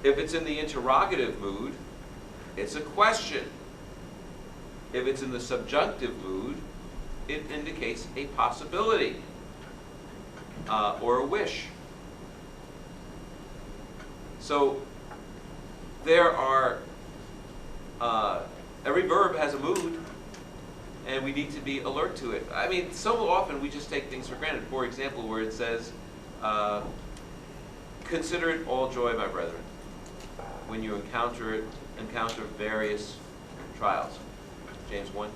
If it's in the interrogative mood, it's a question. If it's in the subjunctive mood, it indicates a possibility or a wish. So there are, every verb has a mood, and we need to be alert to it. I mean, so often we just take things for granted. For example, where it says, consider it all joy, my brethren, when you encounter various trials. James 1.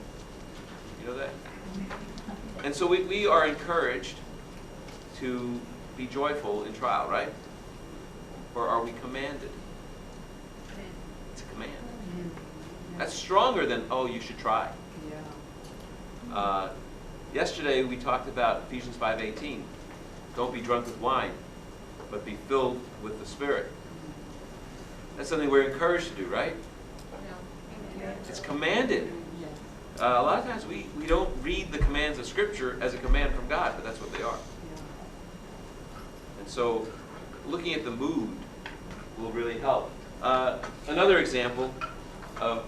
You know that? And so we are encouraged to be joyful in trial, right? Or are we commanded? It's a command. That's stronger than, oh, you should try. Yesterday we talked about Ephesians 5:18. Don't be drunk with wine, but be filled with the Spirit. That's something we're encouraged to do, right? It's commanded. A lot of times we don't read the commands of Scripture as a command from God, but that's what they are. And so looking at the mood will really help. Another example of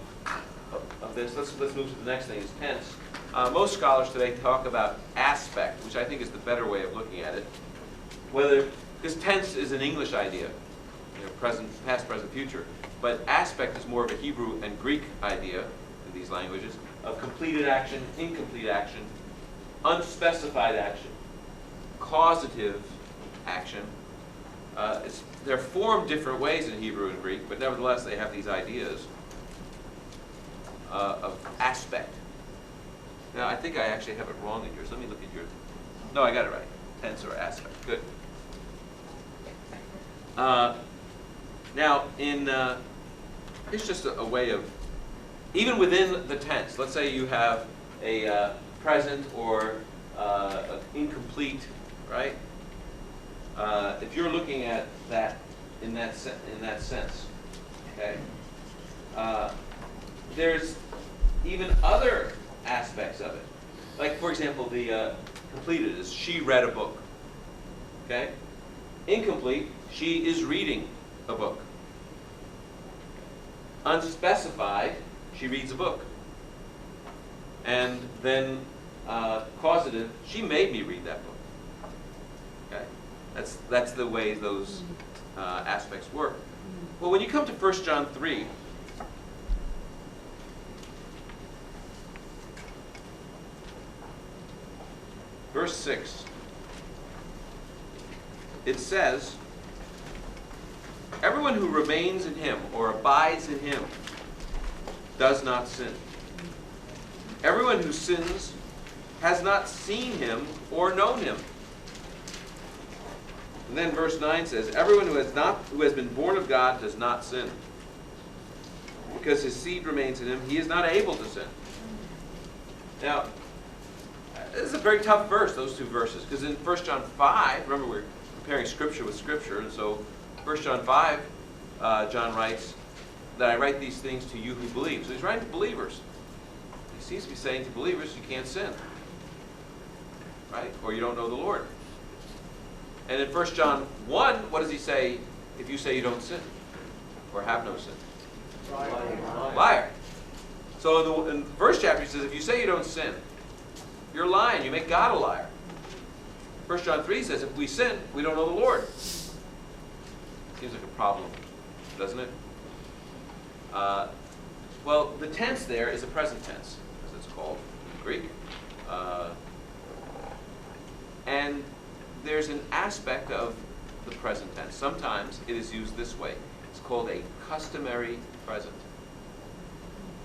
this, let's move to the next thing, is tense. Most scholars today talk about aspect, which I think is the better way of looking at it. Because tense is an English idea, present, past, present, future. But aspect is more of a Hebrew and Greek idea in these languages of completed action, incomplete action, unspecified action, causative action. They're formed different ways in Hebrew and Greek, but nevertheless they have these ideas of aspect. Now, I think I actually have it wrong in yours. Let me look at yours. No, I got it right. Tense or aspect. Good. Now, it's just a way of, even within the tense, let's say you have a present or an incomplete, right? If you're looking at that in that sense, okay, there's even other aspects of it. Like, for example, the completed is she read a book. Okay? Incomplete, she is reading a book. Unspecified, she reads a book. And then causative, she made me read that book. Okay? That's the way those aspects work. Well, when you come to 1 John 3, verse 6, it says, everyone who remains in him or abides in him does not sin. Everyone who sins has not seen him or known him. And then verse 9 says, everyone who has been born of God does not sin. Because his seed remains in him, he is not able to sin. Now, this is a very tough verse, those two verses, because in 1 John 5, remember we're comparing Scripture with Scripture, and so 1 John 5, John writes that I write these things to you who believe. So he's writing to believers. He seems to be saying to believers, you can't sin, right? Or you don't know the Lord. And in 1 John 1, what does he say if you say you don't sin or have no sin? Liar. So in the first chapter he says, if you say you don't sin, you're lying. You make God a liar. 1 John 3 says, if we sin, we don't know the Lord. Seems like a problem, doesn't it? Well, the tense there is a present tense, as it's called in Greek. And there's an aspect of the present tense. Sometimes it is used this way. It's called a customary present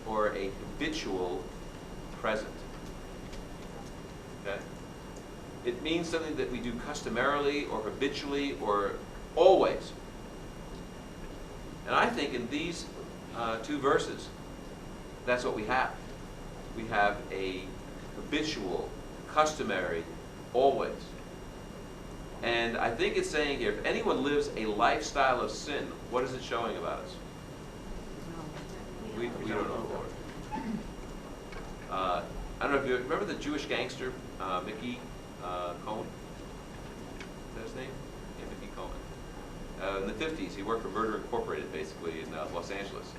or a habitual present. Okay? It means something that we do customarily or habitually or always. And I think in these two verses, that's what we have. We have a habitual, customary, always. And I think it's saying here, if anyone lives a lifestyle of sin, what is it showing about us? We don't know the Lord. I don't know if you remember the Jewish gangster, Mickey Cohen? Is that his name? Yeah, Mickey Cohen. in the 50s. He worked for Murder Incorporated, basically, in Los Angeles.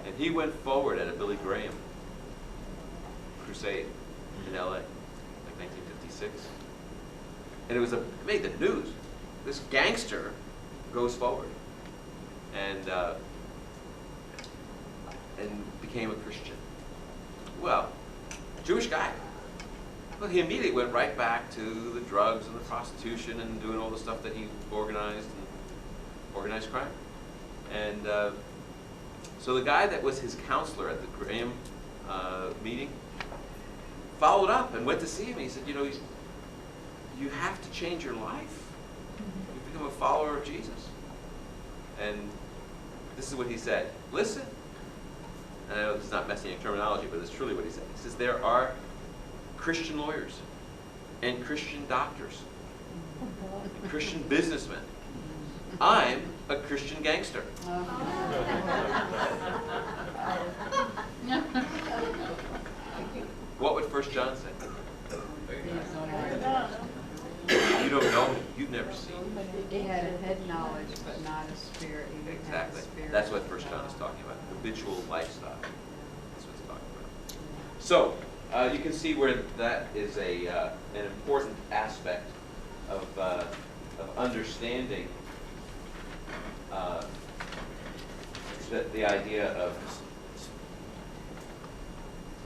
And he went forward at a Billy Graham crusade in LA, like 1956. And it made the news. This gangster goes forward and became a Christian. Well, Jewish guy. Well, he immediately went right back to the drugs and the prostitution and doing all the stuff that he organized crime. And so the guy that was his counselor at the Graham meeting followed up and went to see him. He said, you have to change your life. You become a follower of Jesus. And this is what he said. Listen. And I know this is not messianic terminology, but it's truly what he said. He says, there are Christian lawyers and Christian doctors and Christian businessmen. I'm a Christian gangster. What would 1 John say? You don't know him. You've never seen him. He had a head knowledge, but not a spirit. Exactly. That's what 1 John is talking about. Habitual lifestyle. That's what it's talking about. So, you can see where that is an important aspect of understanding the idea of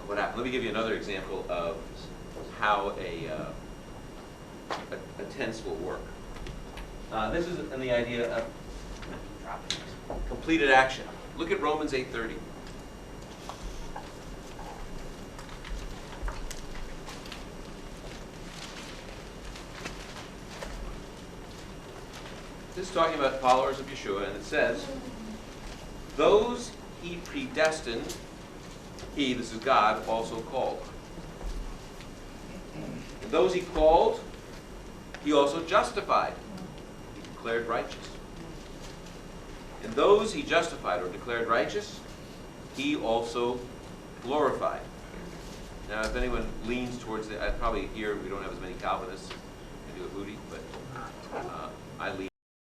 what happened. Let me give you another example of how a tense will work. This is in the idea of completed action. Look at Romans 8:30. This is talking about followers of Yeshua, and it says, those he predestined, he, this is God, also called. And those he called, he also justified. He declared righteous. And those he justified or declared righteous, he also glorified. Now, if anyone leans towards probably here we don't have as many Calvinists. I do a booty, but I lean